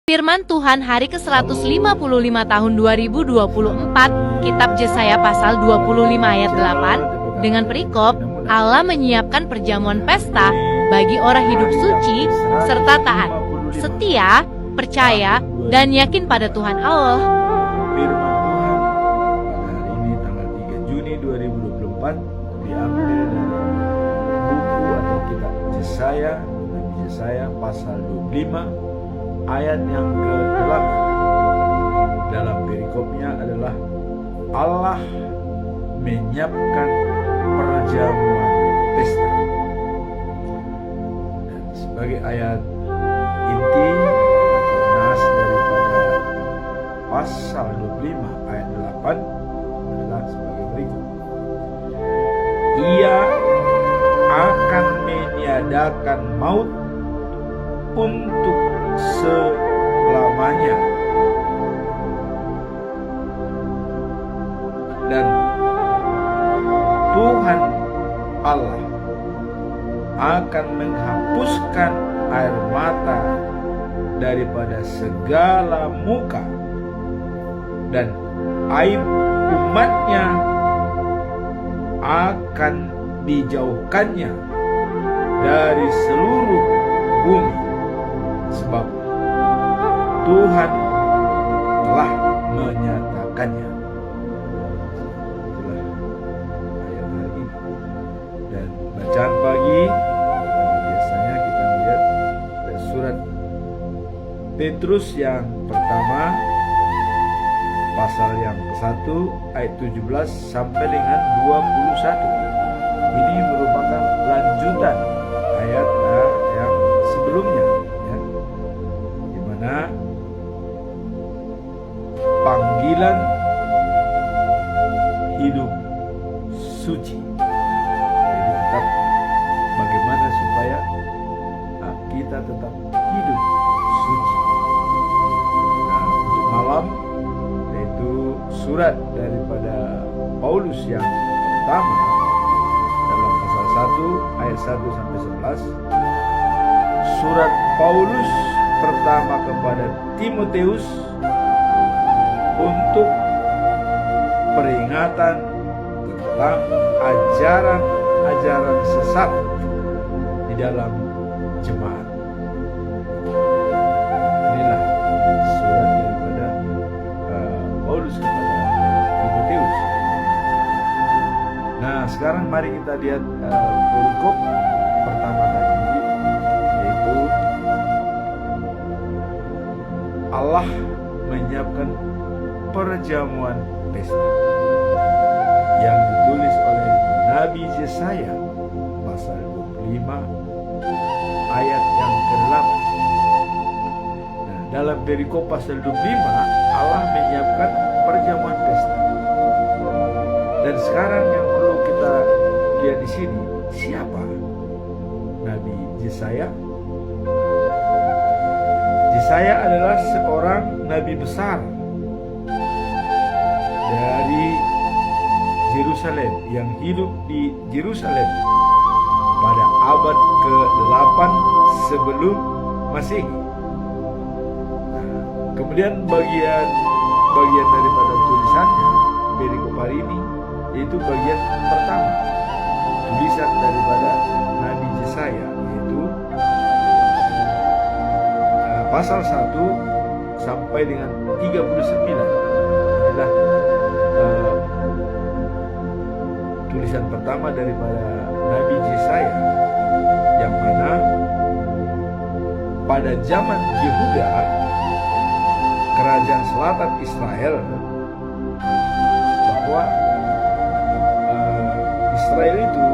Firman Tuhan hari ke-155 tahun 2024, Kitab Yesaya pasal 25 ayat 8, dengan perikop, Allah menyiapkan perjamuan pesta bagi orang hidup suci, serta taat, setia, percaya, dan yakin pada Tuhan Allah. Firman Tuhan pada hari ini tanggal 3 Juni 2024 diambil dari buku atau kitab Yesaya, Nabi Yesaya pasal 25 ayat yang ke-8. Dalam perikopnya adalah Allah menyiapkan perjamuan pesta. Dan sebagai ayat inti atau nas daripada pasal 25 ayat 8 adalah sebagai berikut. Ia akan meniadakan maut untuk selamanya, dan Tuhan Allah akan menghapuskan air mata daripada segala muka, dan aib umatnya akan dijauhkannya dari seluruh bumi, sebab Tuhan telah menyatakannya. Itulah ayat hari ini. Dan bacaan pagi biasanya kita lihat dari surat Petrus yang pertama pasal yang ke-1 ayat 17 sampai dengan 21. Ini merupakan lanjutan ayat yang sebelumnya, ya, di mana panggilan hidup suci. Jadi tetap bagaimana supaya kita tetap hidup suci. Nah, untuk malam yaitu surat daripada Paulus yang pertama dalam pasal 1 ayat 1 sampai 11. Surat Paulus pertama kepada Timotius untuk peringatan tentang ajaran-ajaran sesat di dalam jemaat. Inilah surat daripada Paulus kepada Timotius. Nah, sekarang mari kita lihat perikop pertama tadi, yaitu Allah menyiapkan perjamuan pesta yang ditulis oleh Nabi Yesaya pasal 25 ayat yang ke-8. Nah, dalam perikop pasal 25 Allah menyiapkan perjamuan pesta. Dan sekarang yang perlu kita lihat di sini, siapa Nabi Yesaya? Yesaya adalah seorang nabi besar dari Yerusalem yang hidup di Yerusalem pada abad ke-8 sebelum Masehi. Kemudian bagian daripada tulisannya perikop hari ini, yaitu bagian pertama tulisan daripada Nabi Yesaya, yaitu pasal 1 sampai dengan 39 adalah tulisan pertama daripada Nabi Yesaya, yang mana pada zaman Yehuda, kerajaan selatan Israel, bahwa Israel itu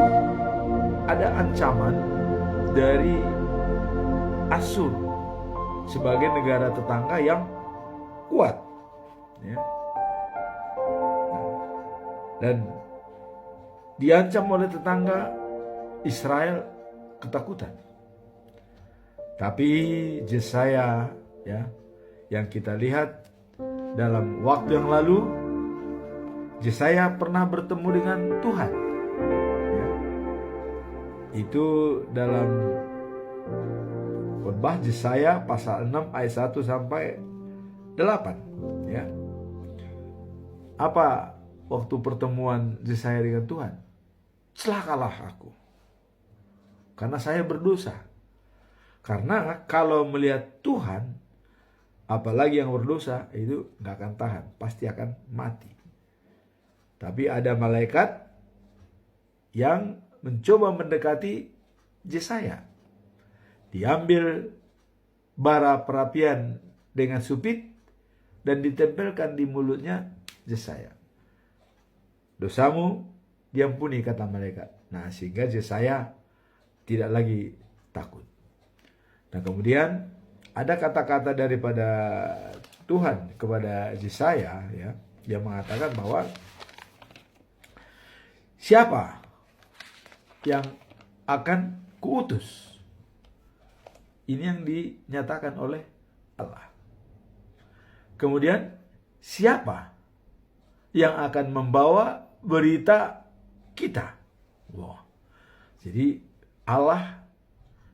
ada ancaman dari Asyur sebagai negara tetangga yang kuat, ya. Dan diancam oleh tetangga Israel ketakutan. Tapi Yesaya, ya, yang kita lihat dalam waktu yang lalu, Yesaya pernah bertemu dengan Tuhan, ya. Itu dalam Khotbah Yesaya pasal 6 ayat 1 sampai 8, ya. Apa waktu pertemuan Yesaya dengan Tuhan? Celakalah aku, karena saya berdosa. Karena kalau melihat Tuhan, apalagi yang berdosa, itu nggak akan tahan, pasti akan mati. Tapi ada malaikat yang mencoba mendekati Yesaya. Diambil bara perapian dengan supit dan ditempelkan di mulutnya Yesaya. Dosamu diampuni, kata malaikat. Nah, sehingga Yesaya tidak lagi takut. Nah, kemudian ada kata-kata daripada Tuhan kepada Yesaya, ya, yang mengatakan bahwa siapa yang akan kuutus? Ini yang dinyatakan oleh Allah. Kemudian siapa yang akan membawa berita kita? Wow. Jadi Allah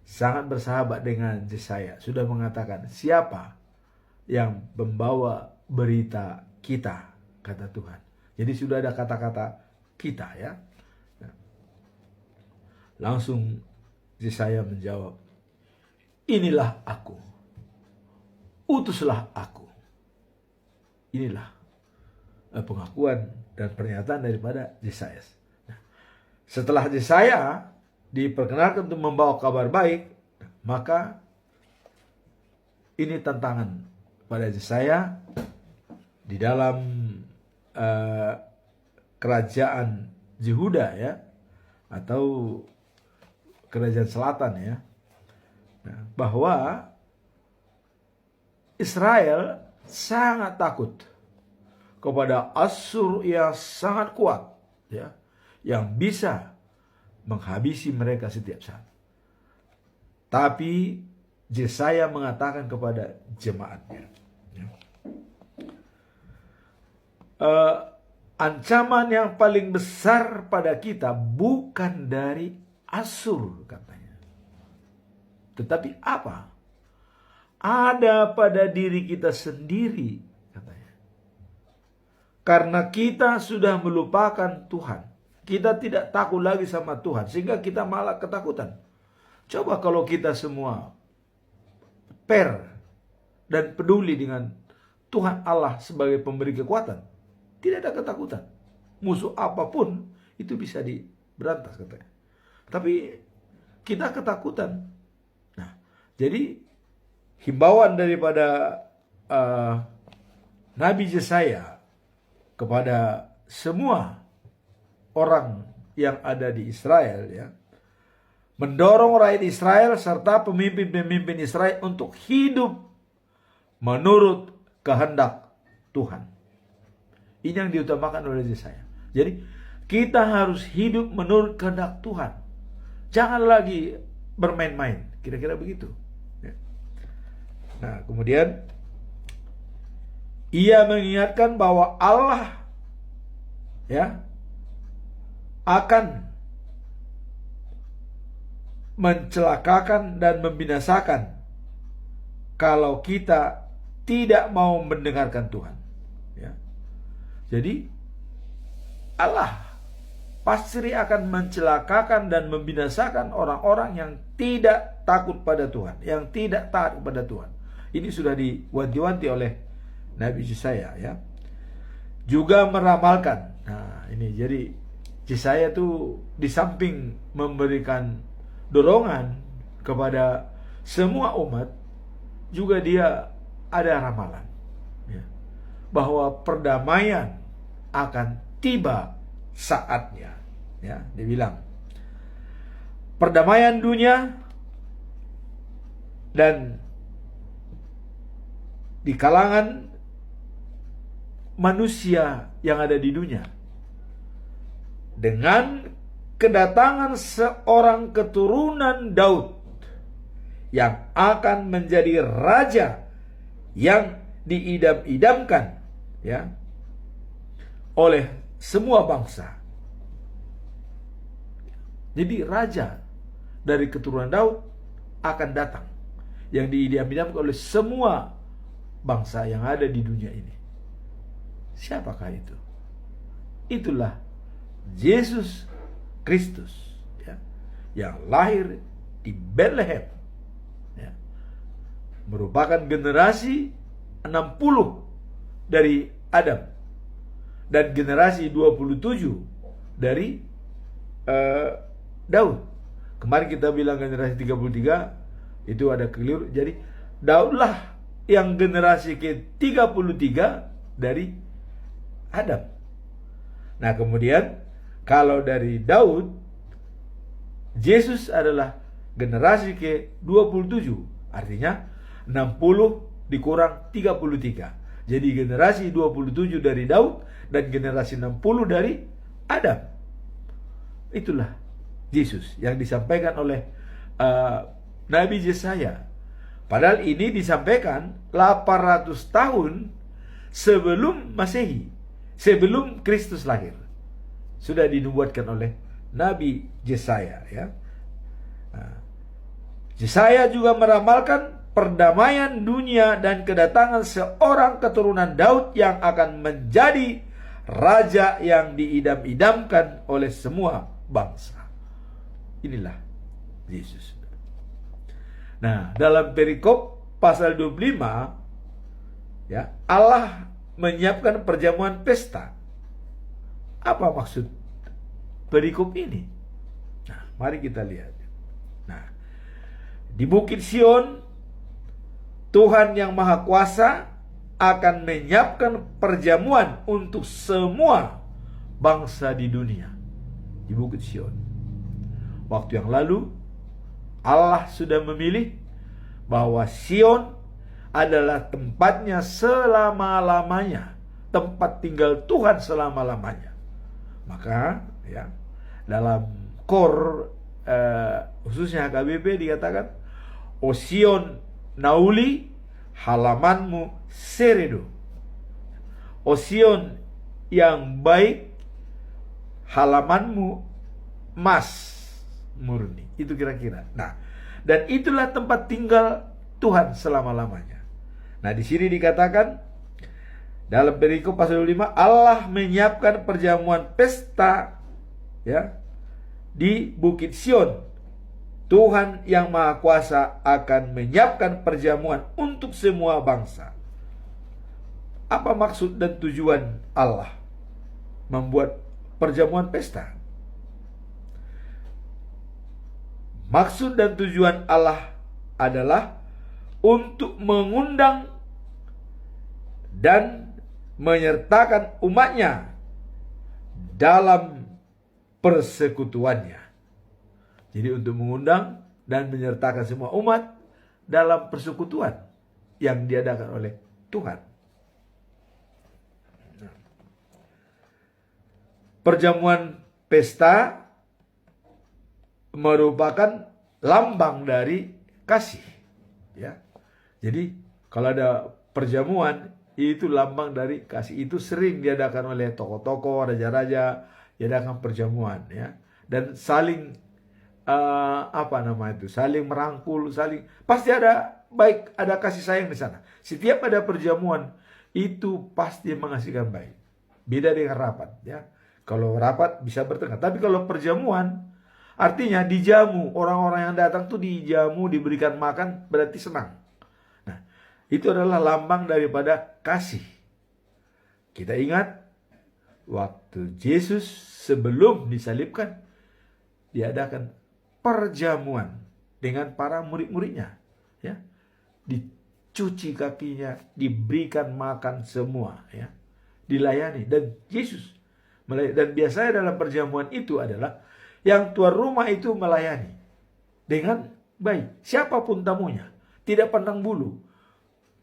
sangat bersahabat dengan Yesaya. Sudah mengatakan siapa yang membawa berita kita, kata Tuhan. Jadi sudah ada kata-kata kita, ya. Nah, langsung Yesaya menjawab, inilah aku, utuslah aku. Inilah pengakuan dan pernyataan daripada Yesaya. Nah, setelah Yesaya diperkenalkan untuk membawa kabar baik, maka ini tantangan pada Yesaya di dalam kerajaan Yehuda, ya, atau kerajaan selatan, ya. Nah, bahwa Israel sangat takut kepada Asyur yang sangat kuat, ya, yang bisa menghabisi mereka setiap saat. Tapi Yesaya mengatakan kepada jemaatnya, ya, ancaman yang paling besar pada kita bukan dari Asyur, katanya, tetapi apa? Ada pada diri kita sendiri, katanya. Karena kita sudah melupakan Tuhan. Kita tidak takut lagi sama Tuhan, sehingga kita malah ketakutan. Coba kalau kita semua fair dan peduli dengan Tuhan Allah sebagai pemberi kekuatan, tidak ada ketakutan. Musuh apapun itu bisa diberantas, katanya. Tapi kita ketakutan. Nah, jadi himbauan daripada Nabi Yesaya kepada semua orang yang ada di Israel, ya, mendorong rakyat Israel serta pemimpin-pemimpin Israel untuk hidup menurut kehendak Tuhan. Ini yang diutamakan oleh Yesaya. Jadi kita harus hidup menurut kehendak Tuhan. Jangan lagi bermain-main. Kira-kira begitu. Nah, kemudian ia mengingatkan bahwa Allah, ya, akan mencelakakan dan membinasakan kalau kita tidak mau mendengarkan Tuhan, ya. Jadi Allah pasti akan mencelakakan dan membinasakan orang-orang yang tidak takut pada Tuhan, yang tidak taat kepada Tuhan. Ini sudah diwanti-wanti oleh Nabi Yesaya, ya. Juga meramalkan. Nah, ini jadi Yesaya itu di samping memberikan dorongan kepada semua umat, juga dia ada ramalan, ya, bahwa perdamaian akan tiba saatnya, ya. Dia bilang perdamaian dunia dan di kalangan manusia yang ada di dunia dengan kedatangan seorang keturunan Daud yang akan menjadi raja yang diidam-idamkan, ya, oleh semua bangsa. Jadi raja dari keturunan Daud akan datang yang diidam-idamkan oleh semua bangsa yang ada di dunia ini. Siapakah itu? Itulah Yesus Kristus, ya, yang lahir di Bethlehem, ya, merupakan generasi 60 dari Adam dan generasi 27 dari Daud. Kemarin kita bilang generasi 33, itu ada keliru. Jadi Daudlah yang generasi ke-33 dari Adam. Nah, kemudian kalau dari Daud, Yesus adalah generasi ke-27. Artinya 60 dikurang 33. Jadi generasi 27 dari Daud dan generasi 60 dari Adam. Itulah Yesus yang disampaikan oleh Nabi Yesaya. Padahal ini disampaikan 800 tahun sebelum Masehi, sebelum Kristus lahir. Sudah dinubuatkan oleh Nabi Yesaya, ya. Yesaya juga meramalkan perdamaian dunia dan kedatangan seorang keturunan Daud yang akan menjadi raja yang diidam-idamkan oleh semua bangsa. Inilah Yesus. Nah, dalam perikop pasal 25, ya, Allah menyiapkan perjamuan pesta. Apa maksud perikop ini? Nah, mari kita lihat. Nah, di Bukit Sion, Tuhan yang Maha Kuasa akan menyiapkan perjamuan untuk semua bangsa di dunia. Di Bukit Sion. Waktu yang lalu, Allah sudah memilih bahwa Sion adalah tempatnya selama-lamanya, tempat tinggal Tuhan selama-lamanya. Maka, ya, dalam KOR, khususnya HKBP dikatakan, O Sion nauli, halamanmu seredo. O Sion yang baik, halamanmu emas murni. Itu kira-kira. Nah, dan itulah tempat tinggal Tuhan selama-lamanya. Nah, di sini dikatakan dalam perikop pasal 5, Allah menyiapkan perjamuan pesta, ya, di Bukit Sion. Tuhan yang Maha Kuasa akan menyiapkan perjamuan untuk semua bangsa. Apa maksud dan tujuan Allah membuat perjamuan pesta? Maksud dan tujuan Allah adalah untuk mengundang dan menyertakan umatnya dalam persekutuannya. Jadi untuk mengundang dan menyertakan semua umat dalam persekutuan yang diadakan oleh Tuhan. Perjamuan pesta merupakan lambang dari kasih, ya. Jadi kalau ada perjamuan, itu lambang dari kasih. Itu sering diadakan oleh tokoh-tokoh, raja-raja, diadakan perjamuan, ya. Dan saling saling merangkul, pasti ada kasih sayang di sana. Setiap ada perjamuan itu pasti menghasilkan baik. Beda dengan rapat, ya. Kalau rapat bisa bertengkar, tapi kalau perjamuan artinya dijamu, orang-orang yang datang tuh dijamu, diberikan makan, berarti senang. Nah, itu adalah lambang daripada kasih. Kita ingat waktu Yesus sebelum disalibkan, diadakan perjamuan dengan para murid-muridnya, ya. Dicuci kakinya, diberikan makan semua, ya. Dilayani, dan Yesus melayani. Dan biasanya dalam perjamuan itu adalah yang tuan rumah itu melayani dengan baik, siapapun tamunya, tidak pandang bulu,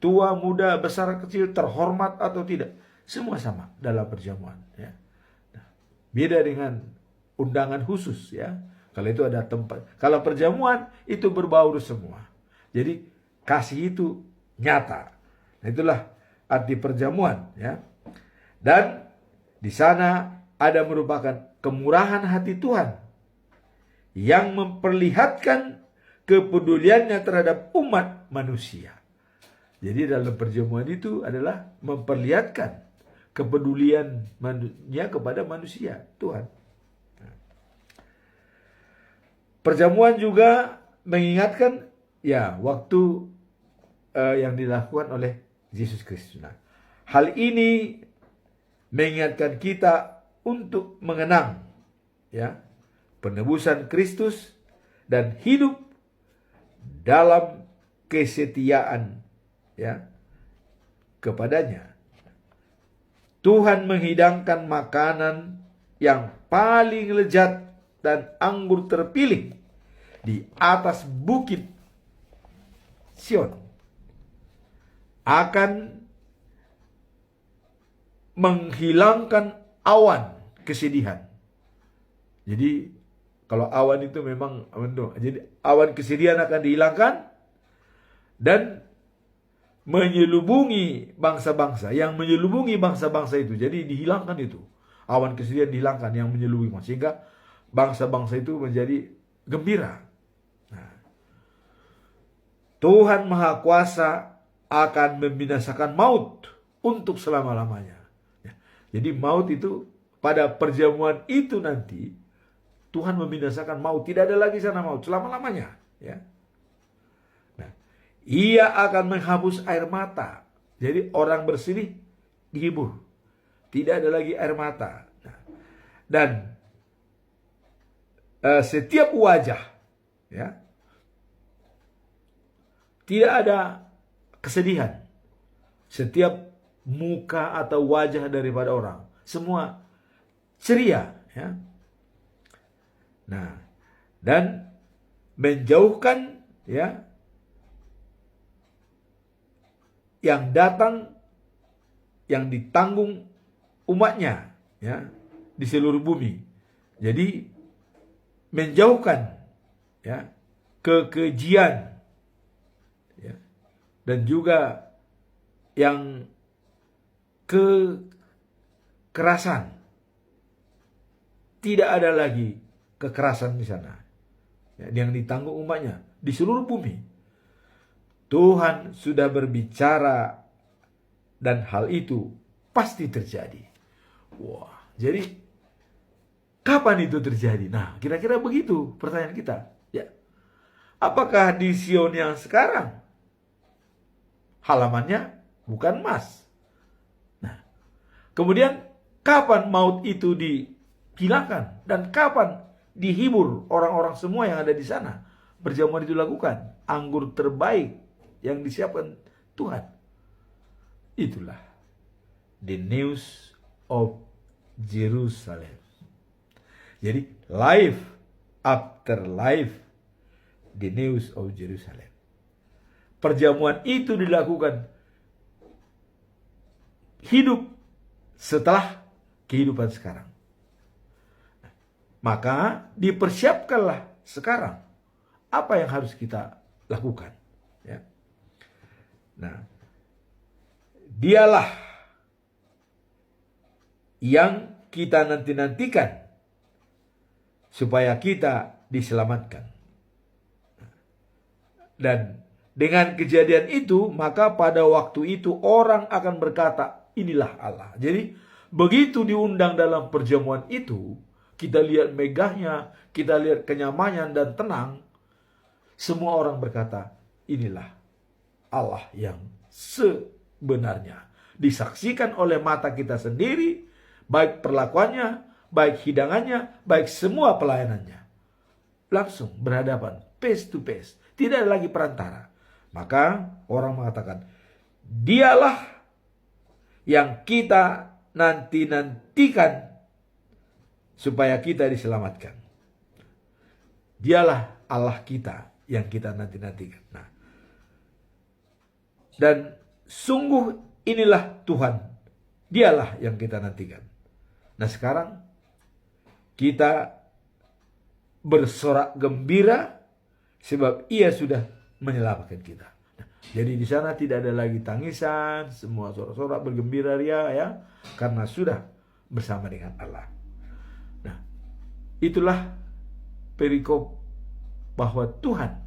tua, muda, besar, kecil, terhormat atau tidak, semua sama dalam perjamuan, ya. Nah, beda dengan undangan khusus, ya. Kalau itu ada tempat, kalau perjamuan itu berbaur semua. Jadi kasih itu nyata. Nah, itulah arti perjamuan, ya. Dan di sana ada merupakan kemurahan hati Tuhan yang memperlihatkan kepeduliannya terhadap umat manusia. Jadi dalam perjamuan itu adalah memperlihatkan kepeduliannya kepada manusia, Tuhan. Perjamuan juga mengingatkan ya waktu yang dilakukan oleh Yesus Kristus. Nah, hal ini mengingatkan kita untuk mengenang ya penebusan Kristus dan hidup dalam kesetiaan ya kepadanya. Tuhan menghidangkan makanan yang paling lezat dan anggur terpilih di atas bukit Sion akan menghilangkan awan kesedihan. Jadi kalau awan itu memang jadi awan kesedihan akan dihilangkan dan menyelubungi bangsa-bangsa. Yang menyelubungi bangsa-bangsa itu, jadi dihilangkan itu. Awan kesedihan dihilangkan yang menyelubungi, sehingga bangsa-bangsa itu menjadi gembira. Nah, Tuhan Maha Kuasa akan membinasakan maut untuk selama-lamanya. Ya, jadi maut itu pada perjamuan itu nanti Tuhan membinasakan maut, tidak ada lagi sana maut selama-lamanya. Ya. Ia akan menghapus air mata. Jadi orang bersedih dihibur. Tidak ada lagi air mata. Nah, dan setiap wajah ya tidak ada kesedihan. Setiap muka atau wajah daripada orang semua ceria ya. Nah, dan menjauhkan ya yang datang, yang ditanggung umatnya ya di seluruh bumi. Jadi menjauhkan ya kekejian ya, dan juga yang kekerasan. Tidak ada lagi kekerasan di sana ya, yang ditanggung umatnya di seluruh bumi. Tuhan sudah berbicara dan hal itu pasti terjadi. Wah, jadi kapan itu terjadi? Nah, kira-kira begitu pertanyaan kita. Ya, apakah di Sion yang sekarang halamannya bukan emas? Nah, kemudian kapan maut itu dihilangkan dan kapan dihibur orang-orang semua yang ada di sana? Perjamuan itu dilakukan, anggur terbaik yang disiapkan Tuhan. Itulah the news of Jerusalem. Jadi life after life, the news of Jerusalem. Perjamuan itu dilakukan hidup setelah kehidupan sekarang. Maka dipersiapkanlah sekarang apa yang harus kita lakukan. Ya. Nah, dialah yang kita nanti-nantikan supaya kita diselamatkan. Dan dengan kejadian itu, maka pada waktu itu orang akan berkata, inilah Allah. Jadi begitu diundang dalam perjamuan itu, kita lihat megahnya, kita lihat kenyamanan dan tenang, semua orang berkata, inilah Allah yang sebenarnya. Disaksikan oleh mata kita sendiri, baik perlakuannya, baik hidangannya, baik semua pelayanannya. Langsung berhadapan, face to face. Tidak ada lagi perantara. Maka orang mengatakan, dialah yang kita nanti-nantikan supaya kita diselamatkan. Dialah Allah kita yang kita nanti-nantikan. Nah, dan sungguh inilah Tuhan. Dialah yang kita nantikan. Nah, sekarang kita bersorak gembira sebab Ia sudah menyelamatkan kita. Nah, jadi di sana tidak ada lagi tangisan, semua sorak-sorak bergembira ria ya, karena sudah bersama dengan Allah. Nah, itulah perikop bahwa Tuhan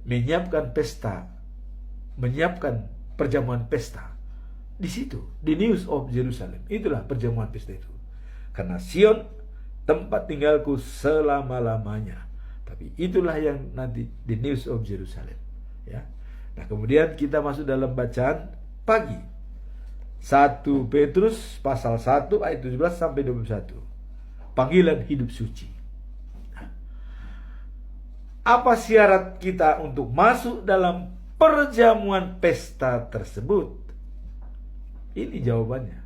menyiapkan pesta menyiapkan perjamuan pesta. Di situ, di News of Jerusalem. Itulah perjamuan pesta itu. Karena Sion tempat tinggalku selama-lamanya. Tapi itulah yang nanti di News of Jerusalem. Ya. Nah, kemudian kita masuk dalam bacaan pagi. 1 Petrus pasal 1 ayat 17 sampai 21. Panggilan hidup suci. Nah, apa syarat kita untuk masuk dalam perjamuan pesta tersebut? Ini jawabannya.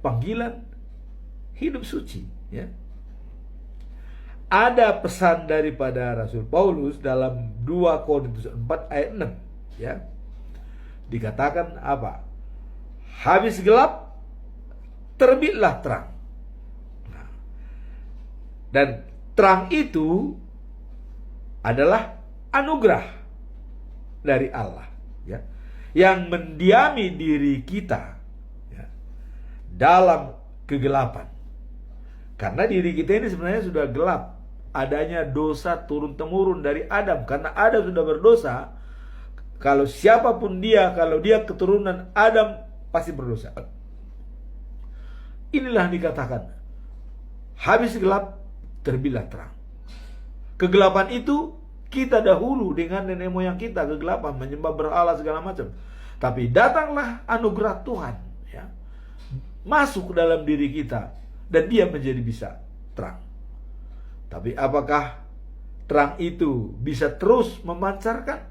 Panggilan hidup suci, ya. Ada pesan daripada Rasul Paulus dalam 2 Korintus 4 ayat 6, ya. Dikatakan apa? Habis gelap, terbitlah terang. Nah, dan terang itu adalah anugerah dari Allah, ya, yang mendiami diri kita, ya, dalam kegelapan. Karena diri kita ini sebenarnya sudah gelap. Adanya dosa turun-temurun dari Adam. Karena Adam sudah berdosa. Kalau siapapun dia, kalau dia keturunan Adam, pasti berdosa. Inilah dikatakan, habis gelap, terbitlah terang. Kegelapan itu kita dahulu dengan nenek moyang kita, kegelapan, menyembah berhala segala macam. Tapi datanglah anugerah Tuhan, ya, masuk ke dalam diri kita, dan dia menjadi bisa terang. Tapi apakah terang itu bisa terus memancarkan?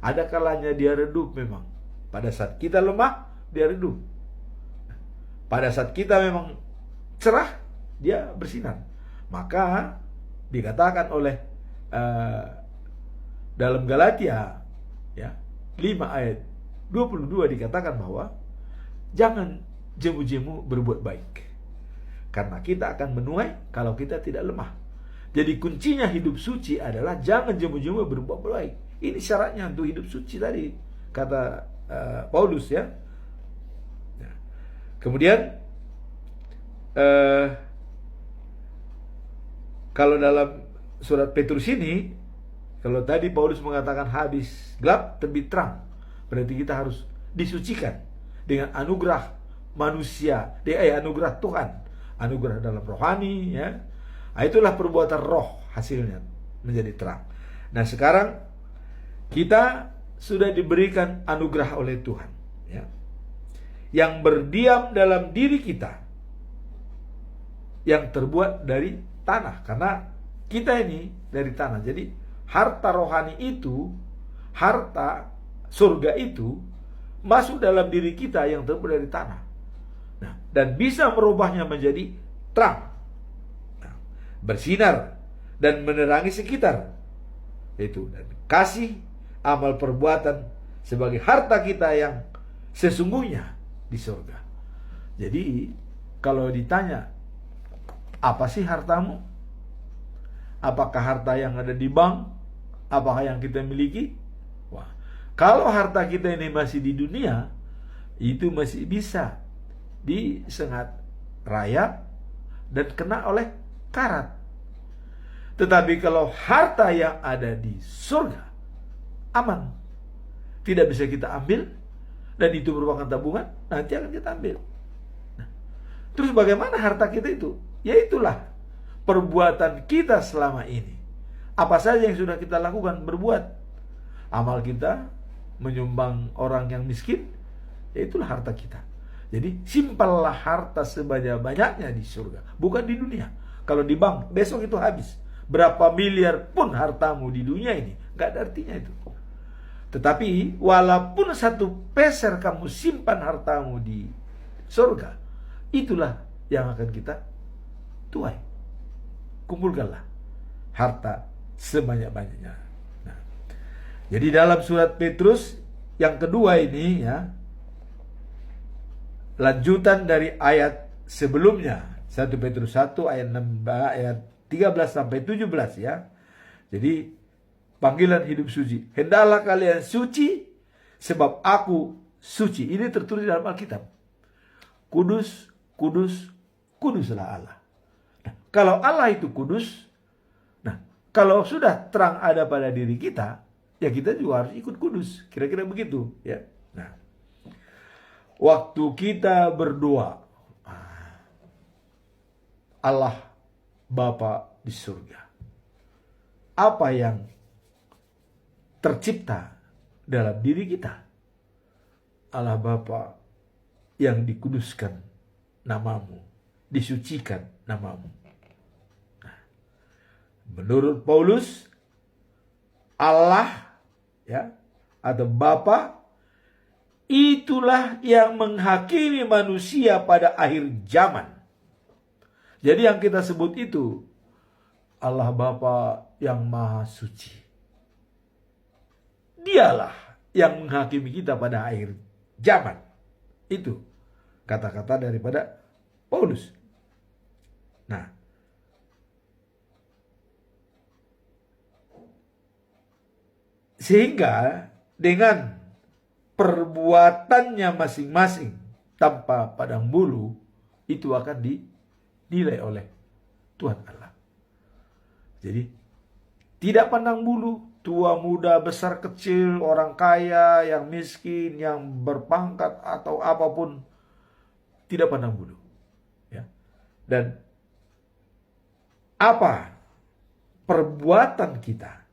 Ada kalanya dia redup memang. Pada saat kita lemah, dia redup. Pada saat kita memang cerah, dia bersinar. Maka dikatakan oleh dalam Galatia, ya, 5 ayat 22 dikatakan bahwa jangan jemu-jemu berbuat baik. Karena kita akan menuai kalau kita tidak lemah. Jadi kuncinya hidup suci adalah jangan jemu-jemu berbuat baik. Ini syaratnya untuk hidup suci tadi, kata Paulus, ya. Nah, kemudian kalau dalam surat Petrus ini, kalau tadi Paulus mengatakan habis gelap terbit terang, berarti kita harus disucikan dengan anugerah manusia, anugerah Tuhan, anugerah dalam rohani, ya. Nah, itulah perbuatan roh hasilnya menjadi terang. Nah, sekarang kita sudah diberikan anugerah oleh Tuhan, ya, yang berdiam dalam diri kita, yang terbuat dari tanah. Karena kita ini dari tanah. Jadi harta rohani itu, harta surga itu masuk dalam diri kita yang terbuat dari tanah. Nah, dan bisa merubahnya menjadi terang, bersinar dan menerangi sekitar. Itu, dan kasih amal perbuatan sebagai harta kita yang sesungguhnya di surga. Jadi kalau ditanya, apa sih hartamu? Apakah harta yang ada di bank? Apakah yang kita miliki? Wah, kalau harta kita ini masih di dunia, itu masih bisa disengat rayap dan kena oleh karat. Tetapi kalau harta yang ada di surga, aman, tidak bisa kita ambil, dan itu merupakan tabungan, nanti akan kita ambil. Nah, terus bagaimana harta kita itu? Ya itulah perbuatan kita selama ini. Apa saja yang sudah kita lakukan, berbuat. Amal kita menyumbang orang yang miskin, ya itulah harta kita. Jadi simpanlah harta sebanyak-banyaknya di surga, bukan di dunia. Kalau di bank, besok itu habis. Berapa miliar pun hartamu di dunia ini, gak ada artinya itu. Tetapi walaupun 1 peser kamu simpan hartamu di surga, itulah yang akan kita tuai. Kumpulkanlah harta sebanyak-banyaknya. Nah, jadi dalam surat Petrus yang kedua ini, ya, lanjutan dari ayat sebelumnya, 1 Petrus 1 ayat 6 ayat 13 sampai 17, ya. Jadi panggilan hidup suci. Hendaklah kalian suci sebab aku suci. Ini tertulis dalam Alkitab. Kudus, kudus, kuduslah Allah. Nah, kalau Allah itu kudus, nah, kalau sudah terang ada pada diri kita, ya kita juga harus ikut kudus. Kira-kira begitu, ya. Nah, waktu kita berdoa, Allah Bapa di surga, apa yang tercipta dalam diri kita? Allah Bapa yang dikuduskan namamu, disucikan namamu. Nah, menurut Paulus, Allah, ya, atau Bapa, itulah yang menghakimi manusia pada akhir zaman. Jadi yang kita sebut itu Allah Bapa yang Maha Suci. Dialah yang menghakimi kita pada akhir zaman. Itu kata-kata daripada Paulus. Nah, sehingga dengan perbuatannya masing-masing tanpa pandang bulu, itu akan dinilai oleh Tuhan Allah. Jadi tidak pandang bulu, tua muda, besar kecil, orang kaya, yang miskin, yang berpangkat atau apapun, tidak pandang bulu, ya. Dan apa perbuatan kita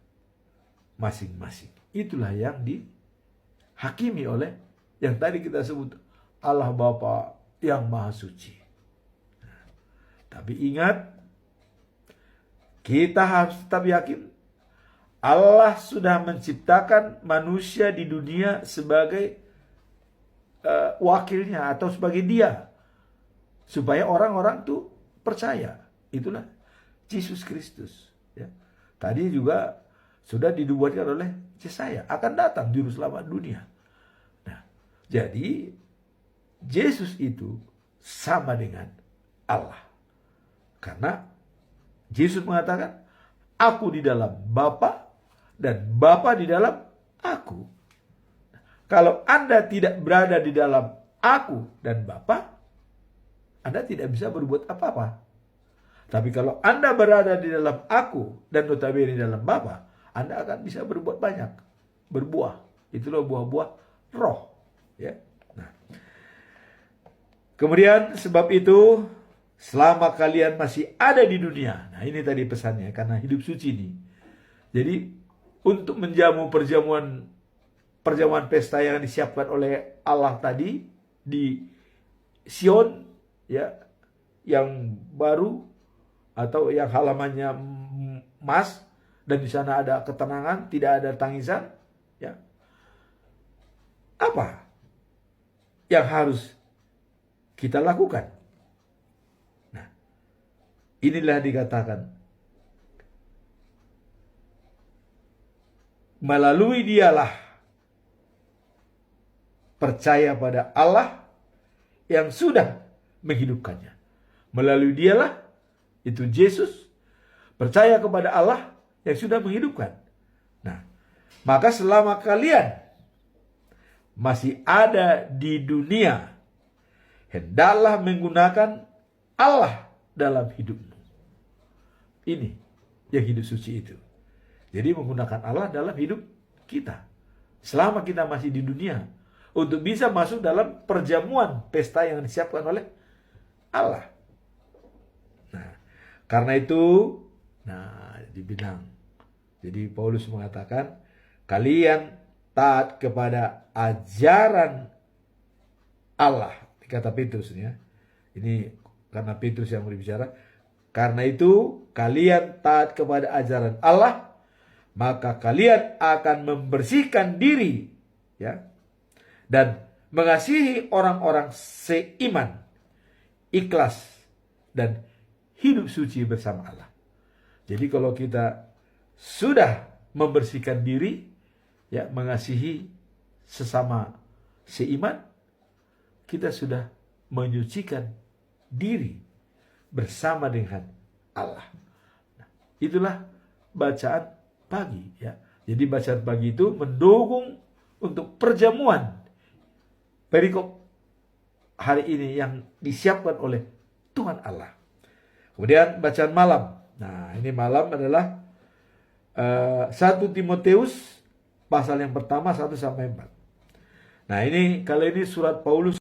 masing-masing, itulah yang dihakimi oleh yang tadi kita sebut Allah Bapa yang Maha Suci. Nah, tapi ingat, kita harus tetap yakin Allah sudah menciptakan manusia di dunia sebagai wakilnya atau sebagai dia, supaya orang-orang tuh percaya. Itulah Yesus Kristus, ya. Tadi juga sudah dinubuatkan oleh Yesaya, akan datang juru selamat dunia. Nah, jadi Yesus itu sama dengan Allah, karena Yesus mengatakan, aku di dalam Bapa dan Bapa di dalam aku. Kalau Anda tidak berada di dalam aku dan Bapa, Anda tidak bisa berbuat apa-apa. Tapi kalau Anda berada di dalam aku dan notabene di dalam Bapa, Anda akan bisa berbuat banyak, berbuah. Itulah buah-buah roh, ya. Nah, kemudian sebab itu, selama kalian masih ada di dunia, nah ini tadi pesannya, karena hidup suci ini. Jadi untuk menjamu perjamuan pesta yang disiapkan oleh Allah tadi di Sion, ya, yang baru atau yang halamannya emas, dan di sana ada ketenangan, tidak ada tangisan, ya. Apa yang harus kita lakukan? Inilah dikatakan, melalui dialah percaya pada Allah yang sudah menghidupkannya. Melalui dialah, itu Yesus, percaya kepada Allah yang sudah menghidupkan. Nah, maka selama kalian masih ada di dunia, hendaklah menggunakan Allah dalam hidupmu. Ini yang hidup suci itu. Jadi menggunakan Allah dalam hidup kita selama kita masih di dunia, untuk bisa masuk dalam perjamuan pesta yang disiapkan oleh Allah. Nah, karena itu, dibilang, jadi Paulus mengatakan, kalian taat kepada ajaran Allah. Kata Petrus, ya. Ini karena Petrus yang berbicara. Karena itu kalian taat kepada ajaran Allah, maka kalian akan membersihkan diri, ya, dan mengasihi orang-orang seiman, ikhlas, dan hidup suci bersama Allah. Jadi kalau kita sudah membersihkan diri, ya, mengasihi sesama seiman, kita sudah menyucikan diri bersama dengan Allah. Nah, itulah bacaan pagi, ya. Jadi bacaan pagi itu mendukung untuk perjamuan perikop hari ini yang disiapkan oleh Tuhan Allah. Kemudian bacaan malam. Nah, ini malam adalah 1 Timoteus pasal yang pertama 1 sampai 4. Nah ini, kalau ini surat Paulus